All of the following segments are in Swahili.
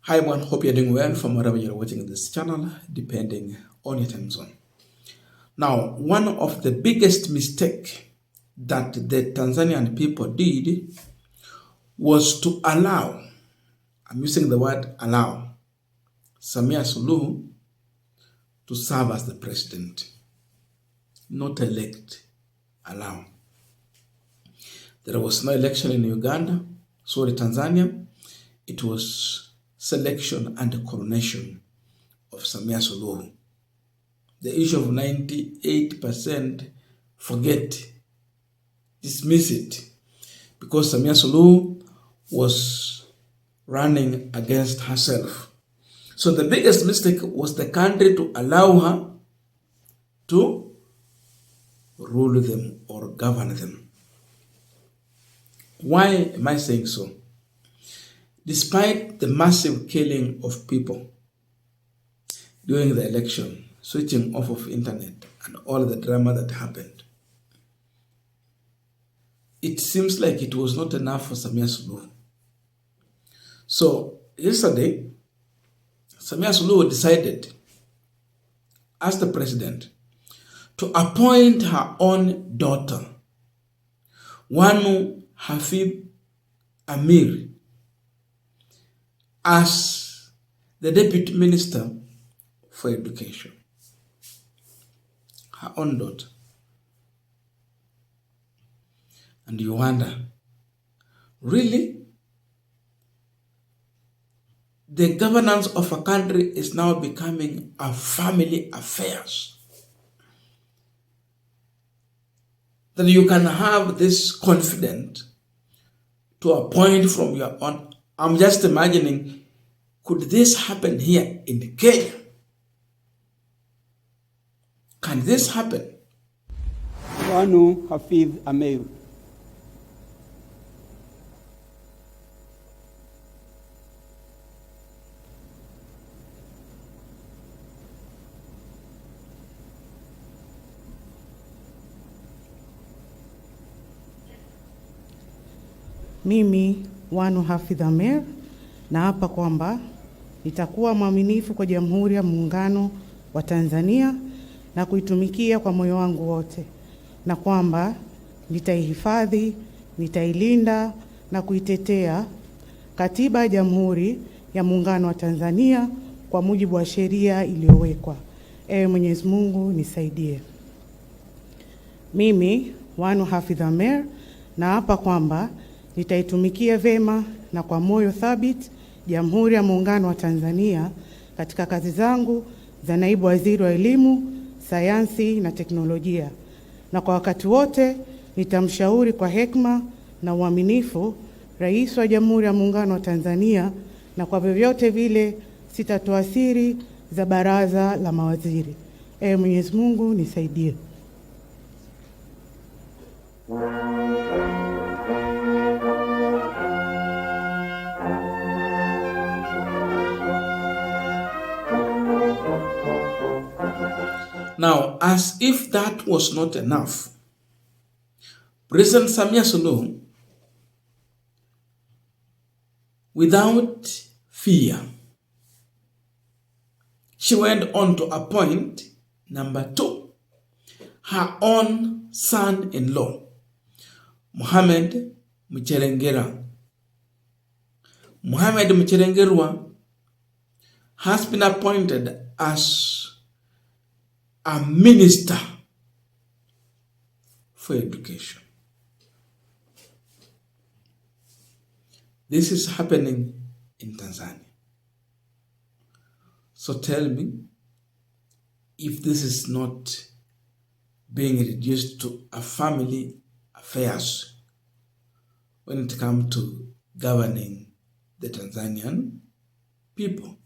Hi everyone, hope you're doing well from wherever you're watching this channel, depending on your time zone. Now, one of the biggest mistake that the Tanzanian people did was to allow, I'm using the word allow, Samia Suluhu to serve as the president, not elect, allow. There was no election in Tanzania. It was selection and coronation of Samia Suluhu. The issue of 98%, forget, dismiss it, because Samia Suluhu was running against herself. So the biggest mistake was the country to allow her to rule them or govern them. Why am I saying so? Despite the massive killing of people during the election, switching off of internet and all the drama that happened, it seems like it was not enough for Samia Suluhu. So yesterday, Samia Suluhu decided, as the president, to appoint her own daughter, Wanu Hafidh Amir, as the deputy minister for education. Her own daughter. And you wonder, really? The governance of a country is now becoming a family affairs. That you can have this confidence to appoint from your own. I'm just imagining, could this happen here in Kenya? Can this happen? Wanu Hafidh Amir. Mimi Wanu Hafidh Amir naapa kwamba nitakuwa mwaminifu kwa Jamhuri ya Muungano wa Tanzania na kuitumikia kwa moyo wangu wote, na kwamba nitaihifadhi, nitailinda na kuitetea Katiba ya Jamhuri ya Muungano wa Tanzania kwa mujibu wa sheria iliyowekwa. Ewe Mwenyezi Mungu nisaidie. Mimi Wanu Hafidh Amir naapa kwamba nitaitumikia vema na kwa moyo thabiti Jamhuri ya Muungano wa Tanzania katika kazi zangu za naibu waziri wa elimu, sayansi na teknolojia, na kwa wakati wote nitamshauri kwa hekima na uaminifu Rais wa Jamhuri ya Muungano wa Tanzania, na kwa vyovyote vile sitatoa siri za baraza la mawaziri. Ewe Mwenyezi Mungu nisaidie. Now, as if that was not enough, President Samia Suluhu, without fear, she went on to appoint, number 2, her own son-in-law, Mohamed Mchelengera. Mohamed Mchelengerwa has been appointed as a minister for education. This is happening in Tanzania. So tell me if this is not being reduced to a family affairs when it comes to governing the Tanzanian people.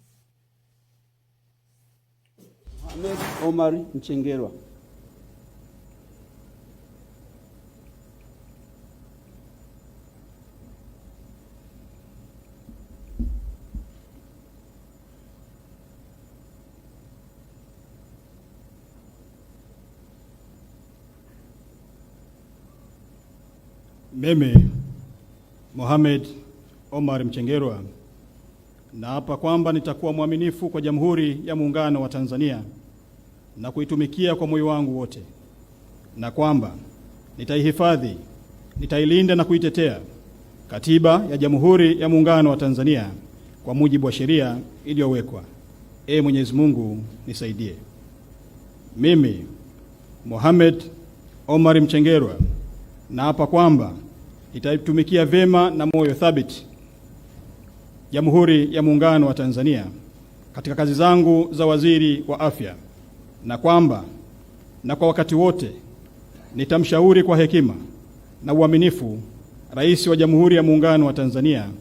Ahmed Omar Mchengerwa. Mimi Mohamed Omar Mchengerwa Naapa kwamba nitakuwa mwaminifu kwa Jamhuri ya Muungano wa Tanzania na kuitumikia kwa moyo wangu wote, na kwamba nitaihifadhi, nitailinda na kuitetea Katiba ya Jamhuri ya Muungano wa Tanzania kwa mujibu wa sheria iliyowekwa. Ee Mwenyezi Mungu nisaidie. Mimi Mohamed Omar Mchengerwa naapa kwamba nitaitumikia vema na moyo thabiti Jamhuri ya Muungano wa Tanzania katika kazi zangu za waziri wa afya, na kwamba na kwa wakati wote nitamshauri kwa hekima na uaminifu Rais wa Jamhuri ya Muungano wa Tanzania,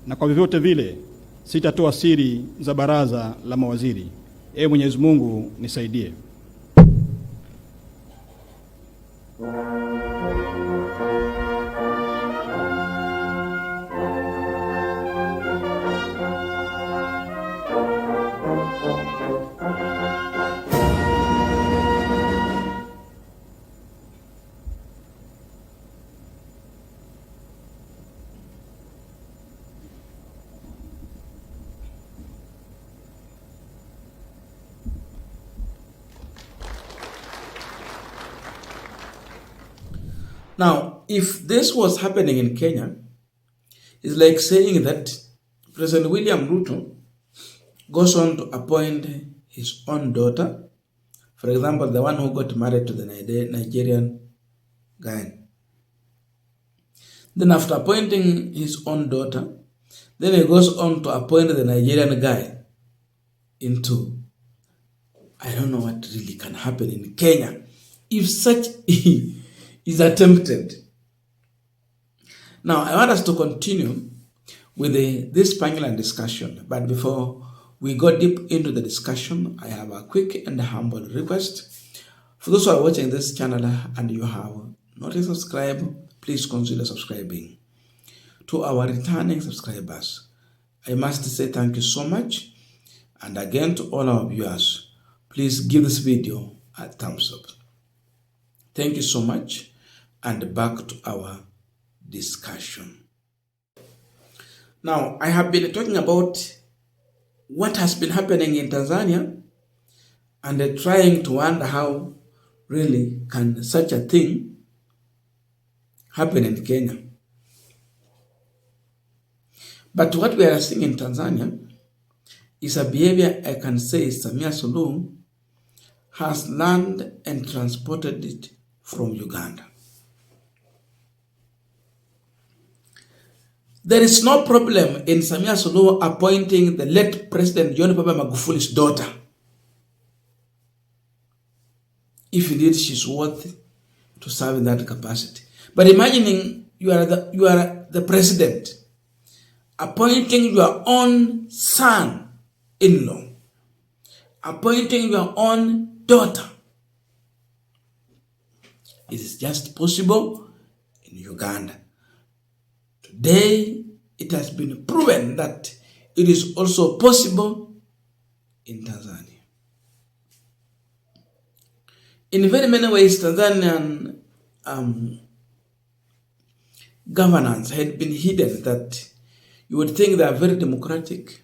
na kwa vyovyote vile sitatoa siri za baraza la mawaziri. Ee Mwenyezi Mungu nisaidie. Now, if this was happening in Kenya, it's like saying that President William Ruto goes on to appoint his own daughter, for example, the one who got married to the Nigerian guy. Then after appointing his own daughter, then he goes on to appoint the Nigerian guy into, I don't know what really can happen in Kenya if such is attempted. Now, I want us to continue with this Punchline discussion, but before we go deep into the discussion, I have a quick and humble request. For those who are watching this channel and you have not yet subscribed, please consider subscribing. To our returning subscribers, I must say thank you so much. And again, to all our viewers, please give this video a thumbs up. Thank you so much. And back to our discussion. Now, I have been talking about what has been happening in Tanzania and trying to wonder how really can such a thing happen in Kenya. But what we are seeing in Tanzania is a behavior I can say Samia Suluhu has learned and transported it from Uganda. There is no problem in Samia Suluhu appointing the late President John Pombe Magufuli's daughter, if indeed she's worthy to serve in that capacity. But imagining you are the president appointing your own son-in-law, appointing your own daughter. It is just possible in Uganda. Today, it has been proven that it is also possible in Tanzania. In very many ways, Tanzanian governance had been hidden, that you would think they are very democratic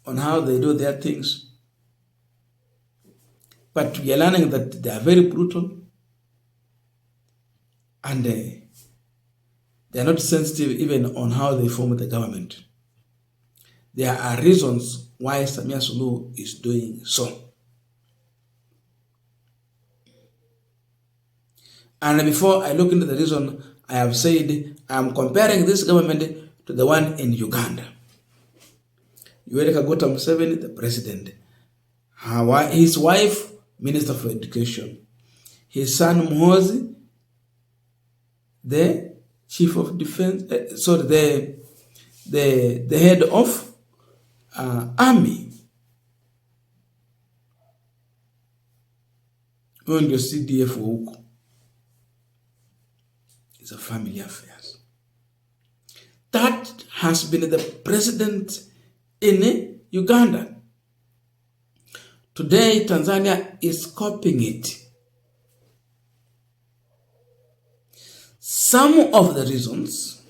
on how they do their things. But we are learning that they are very brutal and they are not sensitive even on how they form the government. There are reasons why Samia Suluhu is doing so. And before I look into the reason, I have said I am comparing this government to the one in Uganda. Yoweri Kaguta Museveni, the president. His wife, Minister for Education. His son, Muhoozi, the Chief of Defense, the head of army. When you CDF huko, it's a family affairs. That has been the president in Uganda. Today, Tanzania is copying it. Some of the reasons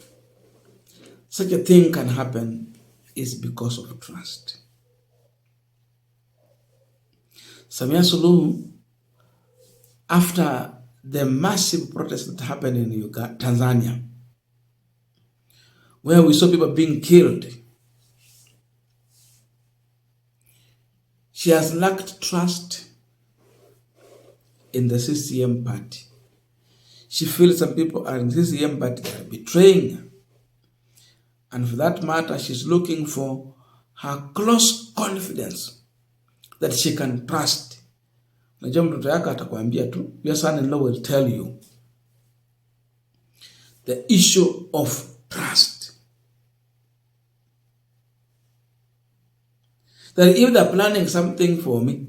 such a thing can happen is because of trust. Samia Suluhu, after the massive protest that happened in Tanzania, where we saw people being killed, she has lacked trust in the CCM party. She feels some people are in CCM party, they are betraying her. And for that matter, she's looking for her close confidence that she can trust. Najua mtoto yako atakwambia tu, your son-in-law will tell you the issue of trust. That if they're planning something for me,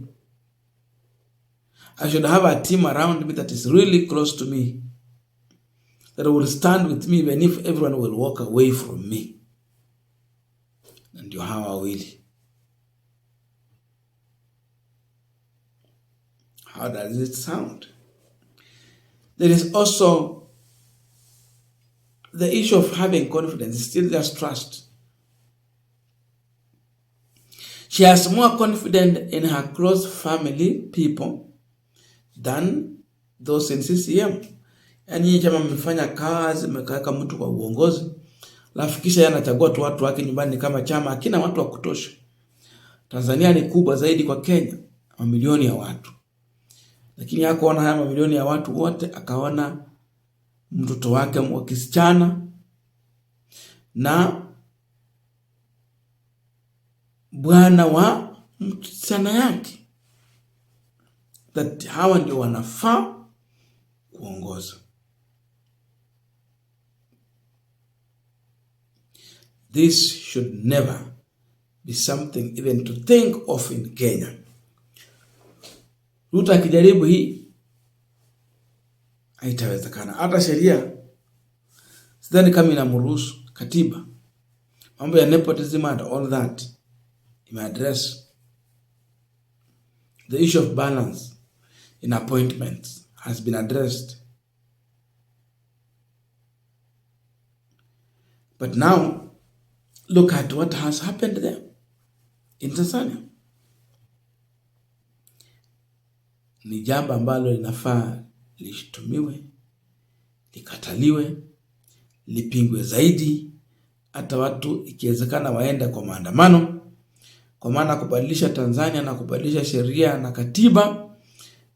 I should have a team around me that is really close to me, that will stand with me even if everyone will walk away from me. And you have a will. How does it sound? There is also the issue of having confidence. It's still just trust. She has more confidence in her close family people than those in CCM. Yani chama mmefanya kazi, mmekaweka mtu kwa uongozi, alafu kisha yeye anachagua tu watu wake nyumbani kama chama hakina watu wa kutosha. Tanzania ni kubwa zaidi kwa Kenya, mamilioni ya watu. Lakini hakuona haya mamilioni ya watu wote, akaona mtoto wake wa kisichana na bwana wa msichana yake, that hawa ndio wanafaa kuongoza. This should never be something even to think of in Kenya. Ruto akijaribu hii haitawezekana. Hata sheria sidhani kama inamruhusu, katiba. Mambo ya nepotism and all that imeaddress. The issue of balance in appointments has been addressed. But now, look at what has happened there in Tanzania. Ni jambo ambalo linafaa lishtumiwe, likataliwe, lipingwe zaidi, hata watu ikiwezekana waende kwa maandamano, kwa maana kubadilisha Tanzania na kubadilisha sheria na katiba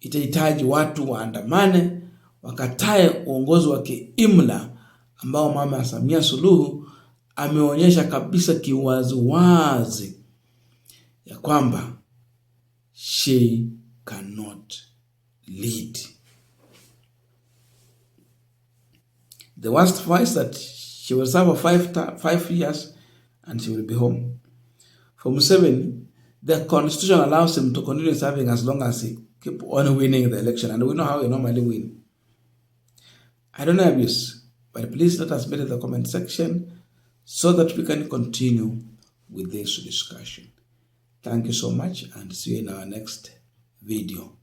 itahitaji watu waandamane, wakatae uongozi wa kiimla ambao mama Samia Suluhu ameonyesha kabisa kiwazi ya kwamba she cannot lead. The worst part is that she will serve for 5 years and she will be home. For Museveni, the constitution allows him to continue serving as long as he keep on winning the election, and we know how he normally win. I don't know abuse, but please let us meet in the comment section so that we can continue with this discussion. Thank you so much, and see you in our next video.